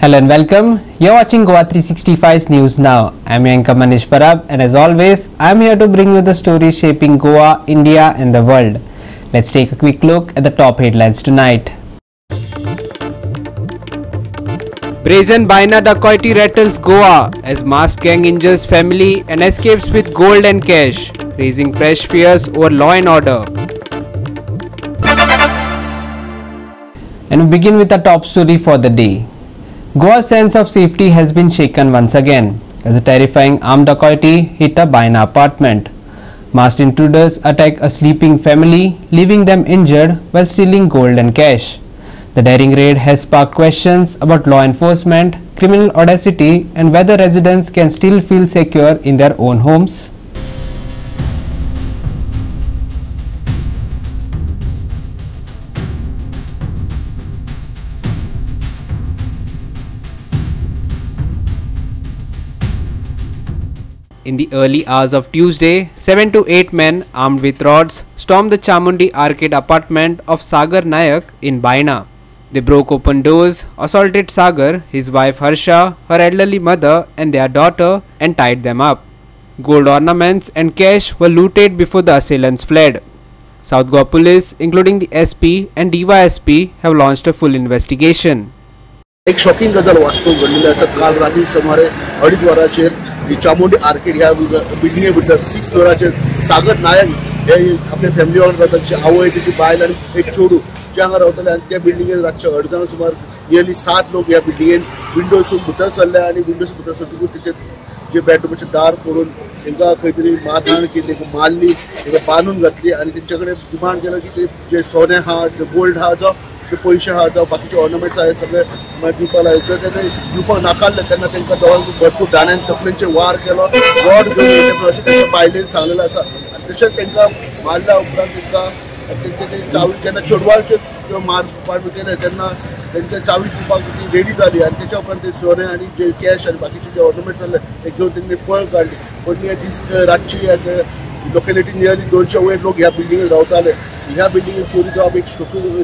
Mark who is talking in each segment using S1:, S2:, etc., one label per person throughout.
S1: Hello and welcome. You're watching Goa 365's News Now. I'm your anchor Manish Parab, and as always, I'm here to bring you the stories shaping Goa, India and the world. Let's take a quick look at the top headlines tonight. Brazen Baina dacoity rattles Goa as masked gang injures family and escapes with gold and cash, raising fresh fears over law and order. And we begin with the top story for the day. Goa's sense of safety has been shaken once again as a terrifying armed dacoity hit a Baina apartment. Masked intruders attack a sleeping family, leaving them injured while stealing gold and cash. The daring raid has sparked questions about law enforcement, criminal audacity, and whether residents can still feel secure in their own homes. In the early hours of Tuesday, 7 to 8 men armed with rods stormed the Chamundi Arcade apartment of Sagar Nayak in Baina. They broke open doors, assaulted Sagar, his wife Harsha, her elderly mother and their daughter and tied them up. Gold ornaments and cash were looted before the assailants fled. South Goa Police, including the SP and DYSP, have launched a full investigation.
S2: एक shocking गजाल वास्तव घडलेली आसा. काल रात्री सुमारे 2:30 वरांचेर Chamundi arcade ह्या बिल्डिंगे भितर 6th फ्लोराचेर सागर नायक हे आपल्या फॅमिली वांगडा रावताले. आवय तिची बायल आनी एक चेडू जे हांगा रावताले आनी त्या बिल्डिंगेन रातचे 2:30 सुमार नियरली 7 लोक ह्या बिल्डिंगेन विंडोसून भितर सरले आनी विंडोसून भितर सरतकूच तिचे जे बेडरूमाचे दार फोडून तांकां खंय तरी मारहाण केली, मारली, तांकां बांदून घातली आनी तेंचे कडेन डिमांड केलो की ते जे सोने आहा, जे गोल्ड आहा, जो ते पयशे आहा, जावं बाकीचे ऑर्नमेंट्स आहे सगळे दिवपाक लायले. जर ते दिवपाक नाकारले तेन्ना तांकां दोगांक भरपूर दाण्यान तकलेंचेर वार केलो, रॉड घेवन अशें तांच्या बायलेन सांगलेलें आसा. आनी तशेंच तांकां मारल्या उपरांत तांकां तेंचे चावी जेन्ना चेडवाचे मारपाक केले तेन्ना तेंचे चावी दिवपाक ती रेडी जाली आनी तेच्या उपरांत ते सोने आनी जे कॅश आनी बाकीचे जे ऑर्नमेंट्स आसले ते घेवन तेंणी पळ काडली. पण हे दीस रातची लोकेलिटी नियरली 200 वयर लोक ह्या बिल्डिंगेन रावताले. ह्या बिल्डिंगेन चोरी जावप एक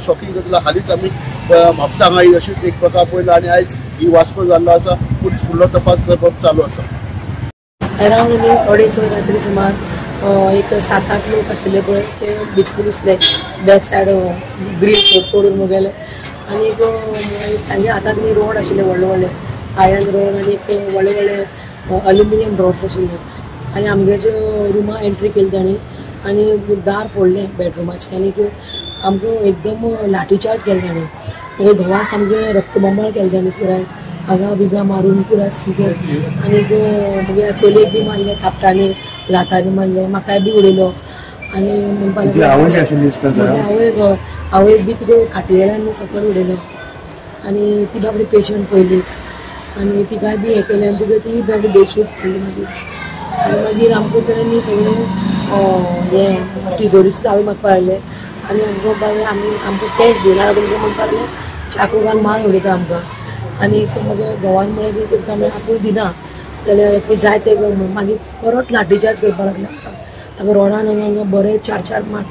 S2: शॉकिंग गजाल. हालींच आमी म्हापसा हांगा अशीच एक प्रकार पळयला आनी आयज ही वास्को जाल्लो आसा. पुलीस फुडलो तपास करपाक चालू आसा.
S3: अरावंड 2:30 रात्री सुमार एक 7-8 लोक आशिल्ले पळय ते भितर घुसले. बॅक सायड ग्रील तोडून गेले आनी तांच्या हाताक न्ही रॉड आशिल्ले व्हडले व्हडले आयरन रॉड आनी एक व्हडले व्हडले अल्युमिनियम रॉड्स आशिल्ले आनी आमगेच्या रुमा एंट्री केली तांणी आनी दार फोडले बेडरुमाचे आनी आमकां एकदम लाठी चार्ज केले तांणी. मागीर घोवाक सामकें रक्तबंबाळ केले तांणी पुराय हांगा बिगा मारून पुराय सामकें आनी मागीर चलयेक बी मारले, थापटांनी लाथांनी मारले, म्हाकाय बी उडयलो आनी म्हणपाक आवयक बी तिका खाटीवेल्यान सकयल उडयलो आनी ती बाबडी पेशंट पयलीच आनी तिकाय बी हें केलें आनी तिका ती बी बाबडी बेशूट केली. मागीर आमचे कडेन न्ही सगळें हें तिजोरीचे चावी म्हाका पाळले आनी आमकां कॅश दिना तुमकां म्हणपाक लागलें चाकू घालून मार उडयता आमकां आनी मागीर घोवान म्हळ्यार कितें करता म्हळ्यार आपूण दिना जाल्यार जाय ते मागीर परत लाठी चार्ज करपाक लागले आमकां. ताका रोडान हांगा बरें 4-4 मार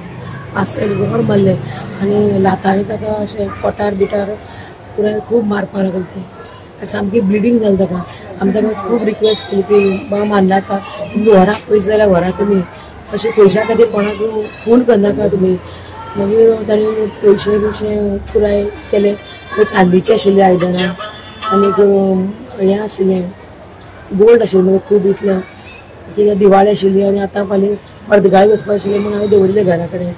S3: रोड मारले आनी लातांनी ताका अशें पोटार बिटार पुराय खूब मारपाक लागले. ताका सामकी ब्लिडींग जालें ताका. आमी ताका खूब रिक्वेस्ट केली की बाबा मारनाका, तुमगे व्हराक पयशे जाल्यार व्हरा तुमी, अशें पयशा खातीर कोणाक खून करनाका तुमी. मागीर ताणें पयशे बिशे पुराय केले. चांदीचे आशिल्ले आयदनां आनीक हें आशिल्लें गोल्ड आशिल्लें म्हणजे खूब इतलें कित्याक दिवाळी आशिल्ली आनी आतां फाल्यां अर्दगाळी वचपाक आशिल्लें म्हूण हांवें दवरलें घरा कडेन.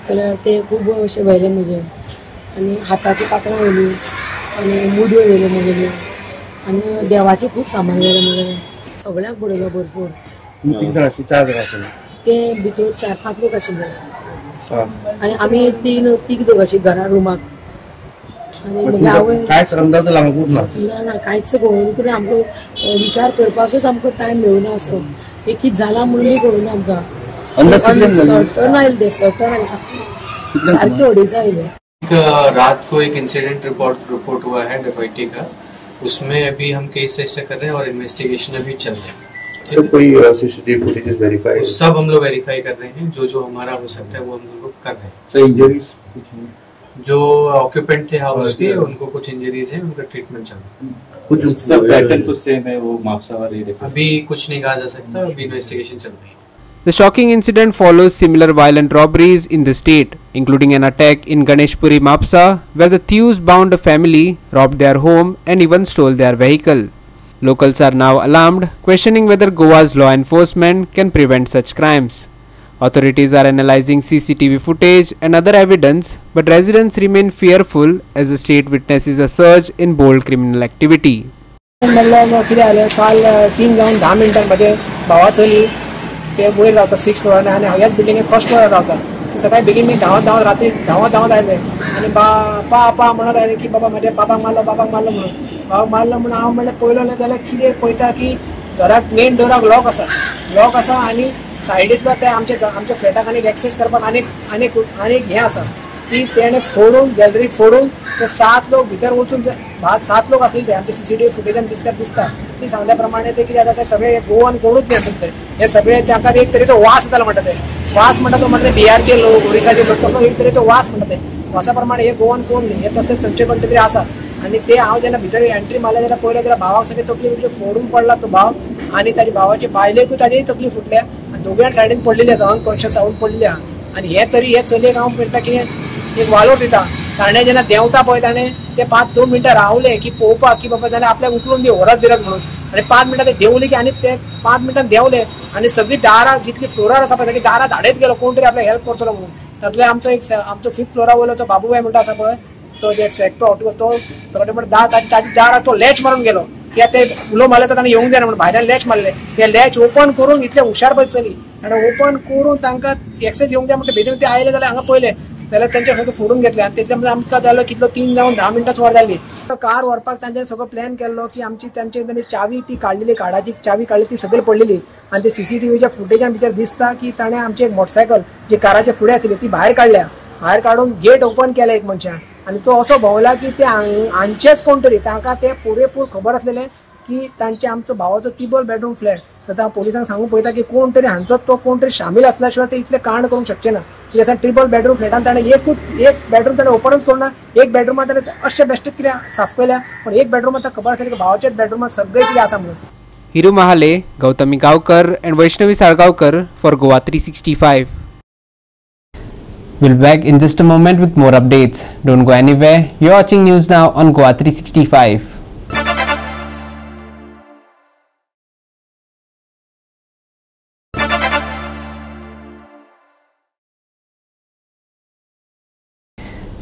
S3: जाल्यार ते खूब अशें व्हेलें म्हजें आनी हाताची कांकणां व्हेलीं आनी मुदयो व्हेल्यो म्हगेल्यो आनी देवाचें खूब सामान व्हेलें म्हगेलें. सगळ्यांक पडयलो भरपूर. ते भितर 4-5 लोक आशिल्ले आनी आमी तीग दोग आशिल्ले घरा रुमाक आनी मागीर आवय ना कांयच कळून आमकां विचार करपाकूच आमकां टायम मेळुना असो. एक कितें जाला म्हणून बी कळुना आमकां. सर्टन आयले ते सर्टन आयले सारके अडेज आयले.
S4: रात को एक इंसिडेंट रिपोर्ट हुआ है डकैती का. उसमें अभी हम केस रजिस्टर कर रहे हैं और इन्वेस्टिगेशन अभी चल रहा है.
S2: तो कोई सीसीटीवी फुटेज वेरीफाई
S4: सब हम लोग वेरीफाई कर रहे हैं. जो हमारा हो सकता है वो हम लोग कर रहे हैं.
S2: सर इंजरीज
S4: जो ऑक्यूपेंट थे हाउस के उनको कुछ इंजरीज है, उनका ट्रीटमेंट चल रहा है।
S2: कुछ
S5: पैटर्न कुछ सेम है वो मापसा वाली
S4: अभी कुछ नहीं कहा जा सकता, अभी इन्वेस्टिगेशन चल रही है।
S1: The shocking incident follows similar violent robberies in the state, including an attack in Ganeshpuri Mapsa, where the thieves bound a family, robbed their home, and even stole their vehicle. Locals are now alarmed, questioning whether Goa's law enforcement can prevent such crimes. Authorities are analyzing CCTV footage and other evidence, but residents remain fearful as the state witnesses a surge in bold criminal activity.
S3: म्हणलं किती आलं काल 3 जाऊन 10 मिनिटांमध्ये भावाचली ते वयर रावता 6th फ्लोरार आणि ह्याच बिल्डिंगेत फर्स्ट फ्लोरार रावता. सकाळी बेगीन मी धावत रात्री धावत आयले आणि पा म्हणत आयले की बाबा माझ्या बाबाक मारलो म्हणून बाबाक मारलो म्हणून हांव म्हणलें पळयलो जाल्यार कितें पळयता की घराक मेन डोराक लॉक आसा आणि सायडीतलो ते आमच्या फ्लॅटाक आनीक एक्सेस करपाक आनीक हें आसा की तेणे फोडून गॅलरी फोडून ते 7 लोक भितर वचून 7 लोक असले ते आमच्या CCTV फुटेजान दिसता ती सांगल्या प्रमाणे ते कितें जाता ते सगळे गोवन कोणूच नाही हे सगळे ताका एक तरेचो वास येतालो म्हणटा ते वास म्हणटा तो म्हणटा बिहारचे लोक ओरिसाचे लोक तो एक तरेचो वास म्हणटा ते वासा प्रमाणे हे गोवन कोण नाही हे तसले थंयचे कोण तरी आसा. आणि ते हांव जेन्ना भितर एंट्री मारल्या जाल्यार पळयलें जाल्यार भावाक सगळे तकली फोडून पडला तो भाव आणि ताची भावाची बायलेकूय ताजी तकली फुटल्या आणि दोगांय सायडीन पडलेली आसा अनकॉन्शियस जावन पडलेली आहा. आणि हे तरी हे चलयेक हांव म्हणटा की एक वालोर दिता ताणें जेन्ना देंवता पळय ताणें ते 5-2 मिनटां रावले की पळोवपाक की बाबा जाल्यार आपल्याक उखलून दी होरात बिरात म्हणून आणि 5 मिनटां ते देंवली की आनी ते 5 मिनटां देंवले आणि सगळी दारां जितली फ्लोरार आसा पळय सगळी दारां धाडत गेलो कोण तरी आपल्याक हेल्प करतलो म्हणून. तातूंतले आमचो 5th फ्लोरार वयलो तो बाबूबाई म्हणटा आसा पळय तो जे सेक्टर तो ताची दारां तो लॅच मारून गेलो कित्याक ते उलो मारले ताणें येवंक जायना म्हणून भायल्यान लॅच मारले ते लॅच ओपन करून इतले हुशार पळय चली आणि ओपन करून तांकां एक्सेस येवंक जाय म्हणटा बेगीन ते आयले जाल्यार हांगा पळयले जाल्यार तेंचे सगळें फोडून घेतले आणि तेतले आमकां जालो कितलो 3 जावन 10 मिनटांच वर जाली. कार व्हरपाक तांचे सगळो प्लॅन केल्लो की तांची चावी ती काडलेली कार्डाची चावी काडली ती सगळी पडलेली आणि ते CCTVच्या फुटेजान भितर दिसता की ताणें आमची एक मोटरसायकल जी काराच्या फुडें आसली ती भायर काडून गेट ओपन केलें एक मनशान आणि तो असो भोंवला की ते हांचेच कोण तरी तांकां ते पुरेपूर खबर आसलेलें की तांचे आमचो भावाचो 3 बेडरूम फ्लॅट तर हांव पुलिसांक सांगूंक पळयता की कोण तरी हांचो तो कोण तरी शामील आसल्या शिवाय ते इतले कांड करूंक शकचे ना. कित्याक 3 बेडरूम फ्लॅटान ताणें एक बेडरूम ताणें ओपनच करूना एक बेडरूमांत ताणें अशें बेश्टेच कितें सांचपयल्या पण एक बेडरूमांत खबर आसली की भावाच्याच बेडरूमांत सगळें कितें आसा म्हणून.
S1: हिरू महाले, गौतमी गावकर and Vaishnavi Sargaonkar for Goa 365. We'll be back in just a moment with more updates. Don't go anywhere. You're watching news now on Goa 365.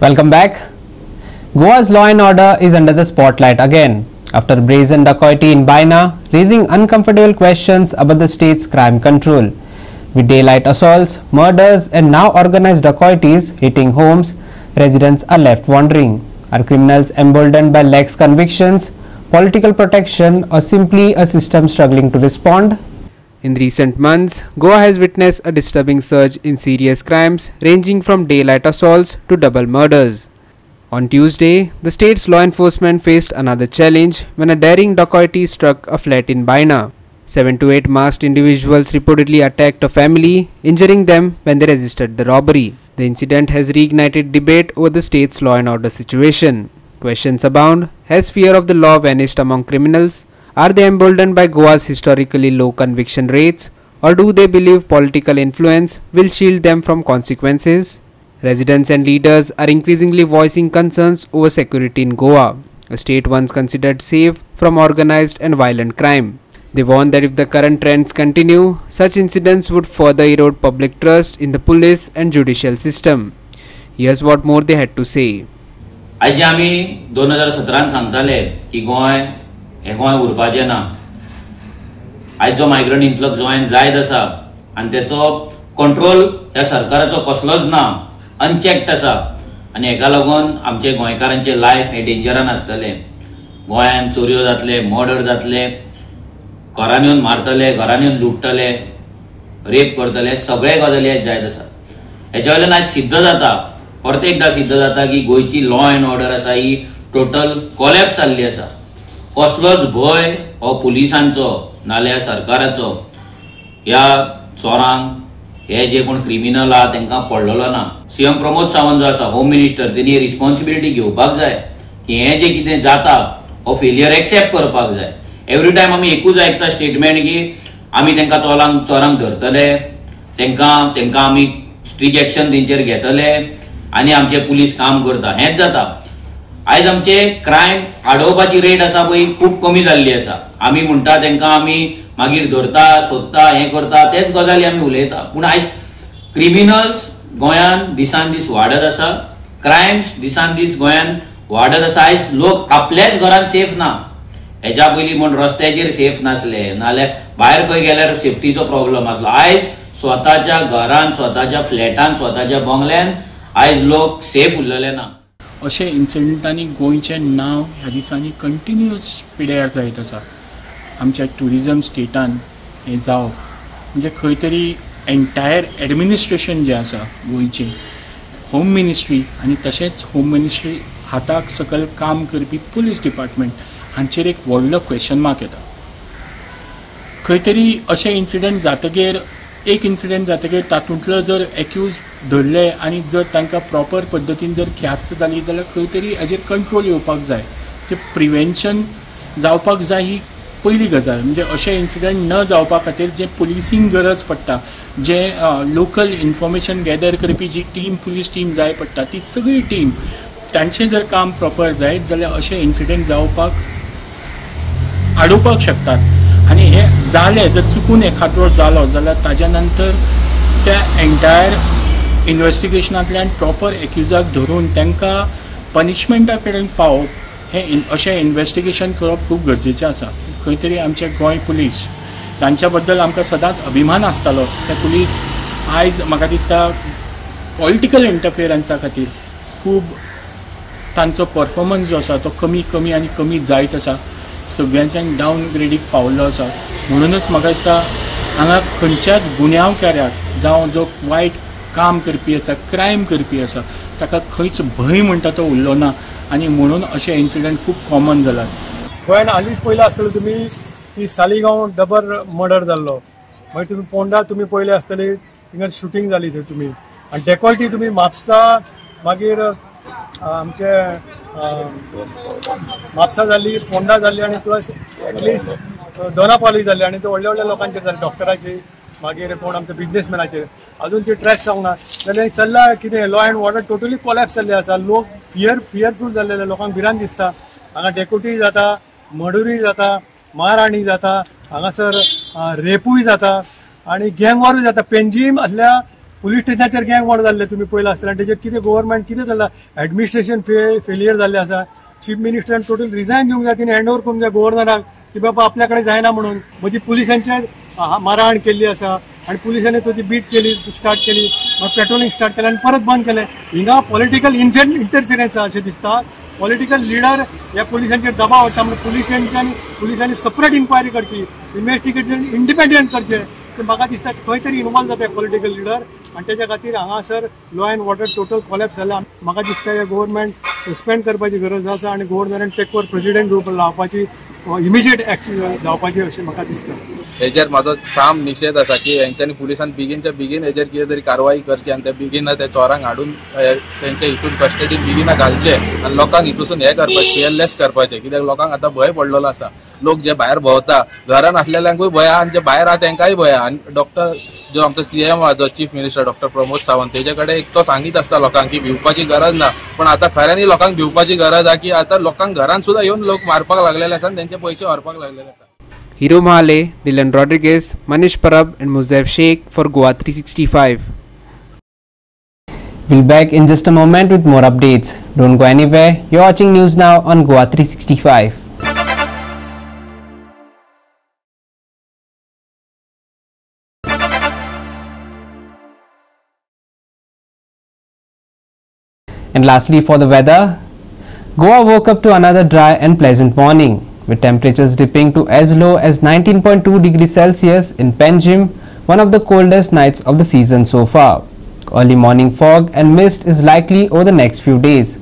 S1: Welcome back. Goa's law and order is under the spotlight again after brazen dacoity in Baina, raising uncomfortable questions about the state's crime control. With daylight assaults, murders and now organized dacoities hitting homes, residents are left wondering, are criminals emboldened by lax convictions, political protection or simply a system struggling to respond? In recent months, Goa has witnessed a disturbing surge in serious crimes ranging from daylight assaults to double murders. On Tuesday, the state's law enforcement faced another challenge when a daring dacoity struck a flat in Baina. 7 to 8 masked individuals reportedly attacked a family, injuring them when they resisted the robbery. The incident has reignited debate over the state's law and order situation. Questions abound. Has fear of the law vanished among criminals? Are they emboldened by Goa's historically low conviction rates, or do they believe political influence will shield them from consequences? Residents and leaders are increasingly voicing concerns over security in Goa, a state once considered safe from organized and violent crime. They warn that if the current trends continue, such incidents would further erode public trust in the police and judicial system. Here's what more they had to say.
S6: आज आमी 2017 सांगताले की गोंय हे गोंय उरपाचें ना. आज जो migrant influx गोंयांत जायत आसा आनी तेचो कंट्रोल ह्या सरकाराचो कसलोच ना, अनचेक्ड आसा आनी हेका लागून आमचे गोंयकारांचे लायफ हे डेंजरान आसतले. गोंयांत चोरयो जातले, मर्डर जातले, घरान येवन मारतले, घरान येवन लुटतले, रेप करतले, सगळे गजाली आज जायत आसा. हेच्या वयल्यान आज सिद्ध जाता, परत एकदा सिद्ध जाता की गोंयची लॉ एंड ऑर्डर आसा ही टोटल कोलॅप्स जाल्ली आसा. कसलोच भय हो पुलिसांचो नाल्यार सरकाराचो ह्या चोरांक हे जे कोण क्रिमिनल आहा तांकां पडलेलो ना. सीएम प्रमोद सावंत जो आसा होम मिनिस्टर तेणी रिस्पॉन्सिबिलिटी घेवपाक जाय की हे जे कितें जाता हो फेलियर एक्सेप्ट करपाक जाय. एवरी टायम आमी एकूच आयकता स्टेटमेंट की आमी तांकां चोरांक धरतले, तांकां आमी स्ट्रिक्ट एक्शन तेंचेर घेतले आनी आमचे पुलीस काम करता, हेच जाता. आयज आमचे क्रायम आडोवपाची रेट आसा पळय खूब कमी जाल्ली आसा. आमी म्हणटा तांकां आमी मागीर धरता, सोदता, हे करता, तेच गजाली आमी उलयता. पूण आयज क्रिमिनल्स गोंयान दिसान दीस वाडत आसा, क्रायम्स दिसान दीस गोंयान वाडत आसा. आयज लोक आपल्याच घरांत सेफ ना. हेच्या पयलीं म्हण रस्त्याचेर सेफ नासले, नाल्यार भायर खंय गेल्यार सेफ्टीचो प्रॉब्लेम आसलो. आयज स्वताच्या घरान, स्वताच्या फ्लॅटान, स्वताच्या बंगल्यान आयज लोक सेफ उरलेले ना.
S7: अशे इन्सिडंटांनी गोंयचें नांव ह्या दिसांनी कंटिन्युअस पिड्यार जायत आसा. आमच्या ट्युरिजम स्टेटान हें जावप म्हणजे खंय तरी एंटायर एडमिनिस्ट्रेशन जें आसा गोंयचें, होम मिनिस्ट्री आनी तशेंच होम मिनिस्ट्री हाताक सकयल काम करपी पुलीस डिपार्टमेंट हांचेर एक व्हडलो क्वेश्चन मार्क येता. खंय तरी अशें इन्सिडंट जातकीर एक इन्सिडंट जातकीर तातूंतलो जर एक्यूज धरले आनी जर तांकां प्रॉपर पद्दतीन जर ख्यास्त जाली जाल्यार खंय तरी हाजेर कंट्रोल येवपाक जाय. ते प्रिवेंशन जावपाक जाय ही पयली गजाल. म्हणजे अशें इन्सिडंट न जावपा खातीर जे पुलिसींग गरज पडटा, जे लोकल इन्फॉर्मेशन गॅदर करपी जी टीम, पुलीस टीम जाय पडटा, ती सगळी टीम तांचें जर काम प्रॉपर जायत जाल्यार अशें इन्सिडंट जावपाक आडोवपाक शकतात. आनी हे जालें जर चुकून एखादो जालो जाल्यार ताज्या नंतर त्या एंटायर इन्वेस्टिगेशनांतल्यान प्रॉपर एक्युजाक धरून तांकां पनिशमेंटा कडेन पावप हें अशें इन्वेस्टिगेशन करप खूब गरजेचें आसा. खंय तरी आमचे गोंय पुलीस तांच्या बद्दल आमकां सदांच अभिमान आसतालो. ते पुलीस आयज म्हाका दिसता पॉलिटिकल इंटरफियरन्सा खातीर खूब तांचो परफॉर्मन्स जो आसा तो कमी आनी कमी जायत आसा. सगळ्यांच्यान डावन ग्रेडीक पावल्लो आसा. म्हणूनच म्हाका दिसता हांगा खंयच्याच गुन्यांवकाराक जावं जो वायट काम करपी आसा, क्रायम करपी आसा, ताका खंयच भंय म्हणटा तो उरलो ना. आनी म्हणून अशे इन्सिडंट खूब कॉमन जालात.
S8: गोंयान हालींच पयलें आसतलें तुमी की सालिगांव डबर मर्डर जाल्लो, मागीर तुमी पोंडा तुमी पयले आसतले थिंगा शुटींग जाली थंय तुमी, आनी डेकोल्टी तुमी म्हापसा, मागीर आमचे म्हापसा जाल्ली, पोंडा जाल्ली आनी प्लस एटलिस्ट दोनापावली जाल्ली. आनी ते व्हडल्या व्हडल्या लोकांचेर जाले, डॉक्टराचेर, मागीर कोण आमच्या बिजनेसमॅनाचेर. अजून ती ट्रेस जावंक ना. जाल्यार चल्ला कितें law and order totally collapse जाल्ले आसा. लोक फियरफूल जाल्ले, लोकांक भिरांत दिसता. हांगा डेकोटी जाता, मर्डरूय जाता, मारहाणी जाता, हांगासर रेपूय जाता आनी गँग वॉरूय जाता. पेंजीम आसल्या पुलीस स्टेशनाचेर गँग वॉर जाल्ले तुमी पयला आसतलें. आनी तेजेर कितें गव्हर्मेंट कितें जालां, एडमिनिस्ट्रेशन फेलियर जाल्लें आसा. चीफ मिनिस्टरान टोटल रिजायन दिवंक जाय, तिणें हँड ओवर करूंक जाय गव्हर्नराक की बाबा आपल्या कडेन जायना म्हणून. मदीं पुलिसांचेर मारहाण केल्ली आसा आनी पुलिसांनी ती बीट केली, स्टार्ट केली, मागीर पेट्रोलिंग स्टार्ट केलें आनी परत बंद केलें. हिंगा पॉलिटिकल इंटरफिरन्स अशें दिसता. पॉलिटिकल लिडर ह्या पुलिसांचेर दबाव हाडटा. म्हणजे पुलिसांनी सेपरेट इन्क्वायरी करची, इन्व्हेस्टिगेशन इंडिपेंडंट करचें. म्हाका दिसता खंय तरी इनवॉल्व जाता पॉलिटिकल लिडर आनी तेच्या खातीर हांगासर law and order total collapse जाला. म्हाका दिसता हे गव्हर्मेंट सस्पेंड करपाची गरज आसा आनी गव्हर्नमेंटान टेक ओवर प्रेसिडेंट लावपाची, इमिजिएट एक्शन जावपाची अशें म्हाका दिसता.
S9: हेजेर म्हाजो ठाम निशेध आसा की हेंच्यांनी पुलिसान बेगीन हेजेर कितें तरी कारवाई करची आनी ते बेगीन ते चोरांक हाडून तेंच्या हितून कस्टडीन बेगीन घालचे आनी लोकांक हितून हे करपाचें, केअरलेस करपाचें. कित्याक लोकांक आतां भंय पडलेलो आसा. लोक जे भायर भोंवता, घरान आसलेल्यांकूय भंय आहा आनी जे भायर आहा तेंकांय भंय आहा. आनी डॉक्टर जो आमचो सीएम आहा, जो chief minister doctor Pramod Sawant, तेजे कडेन एक तो सांगीत आसता लोकांक की भिवपाची गरज ना. पण आतां खऱ्यांनी लोकांक भिवपाची गरज आहा की आतां लोकांक घरान सुद्दां येवन लोक मारपाक लागलेले आसा आनी तेंचे पयशे व्हरपाक लागलेले आसा.
S1: Hero Mahale, Dylan Rodriguez, Manish Parab and Muzaif Sheikh for Goa 365. We'll back in just a moment with more updates. Don't go anywhere. You're watching news now on Goa 365. And lastly, for the weather, Goa woke up to another dry and pleasant morning, with temperatures dipping to as low as 19.2 degrees Celsius in Panjim, one of the coldest nights of the season so far. Early morning fog and mist is likely over the next few days.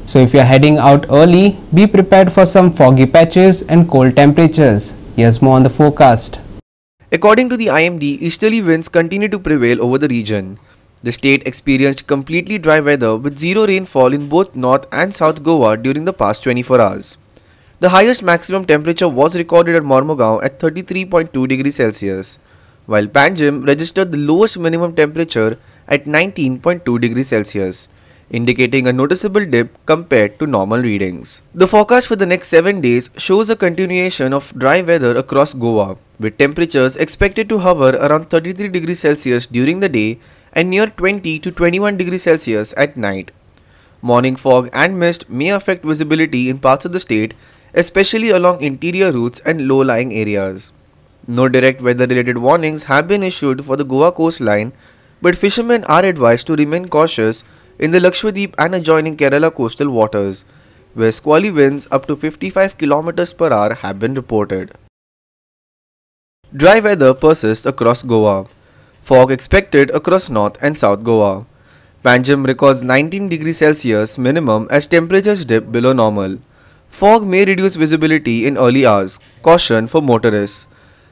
S1: So if you are heading out early, be prepared for some foggy patches and cold temperatures. Here's more on the forecast.
S10: According to the IMD, easterly winds continue to prevail over the region. The state experienced completely dry weather with zero rainfall in both North and South Goa during the past 24 hours. The highest maximum temperature was recorded at Mormugao at 33.2 degrees Celsius, while Panjim registered the lowest minimum temperature at 19.2 degrees Celsius, indicating a noticeable dip compared to normal readings. The forecast for the next 7 days shows a continuation of dry weather across Goa, with temperatures expected to hover around 33 degrees Celsius during the day and near 20 to 21 degrees Celsius at night. Morning fog and mist may affect visibility in parts of the state, especially along interior routes and low-lying areas. No direct weather-related warnings have been issued for the Goa coastline, but fishermen are advised to remain cautious in the Lakshadweep and adjoining Kerala coastal waters, where squally winds up to 55 km per hour have been reported. Dry weather persists across Goa. Fog expected across North and South Goa. Panjim records 19 degrees Celsius minimum as temperatures dip below normal. Fog may reduce visibility in early hours. Caution for motorists.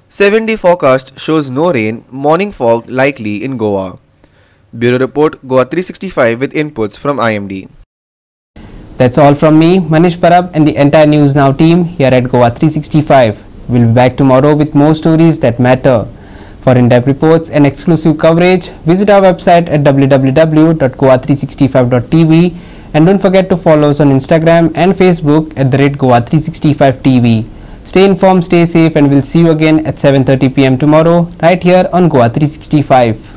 S10: 7-day forecast shows no rain, morning fog likely in Goa. Bureau Report, Goa 365 with inputs from IMD.
S1: That's all from me, Manish Parab, and the entire News Now team here at Goa 365. We'll be back tomorrow with more stories that matter. For in-depth reports and exclusive coverage, visit our website at www.goa365.tv, and don't forget to follow us on Instagram and Facebook at @Goa365TV. Stay informed, stay safe, and we'll see you again at 7:30 p.m. tomorrow right here on Goa 365.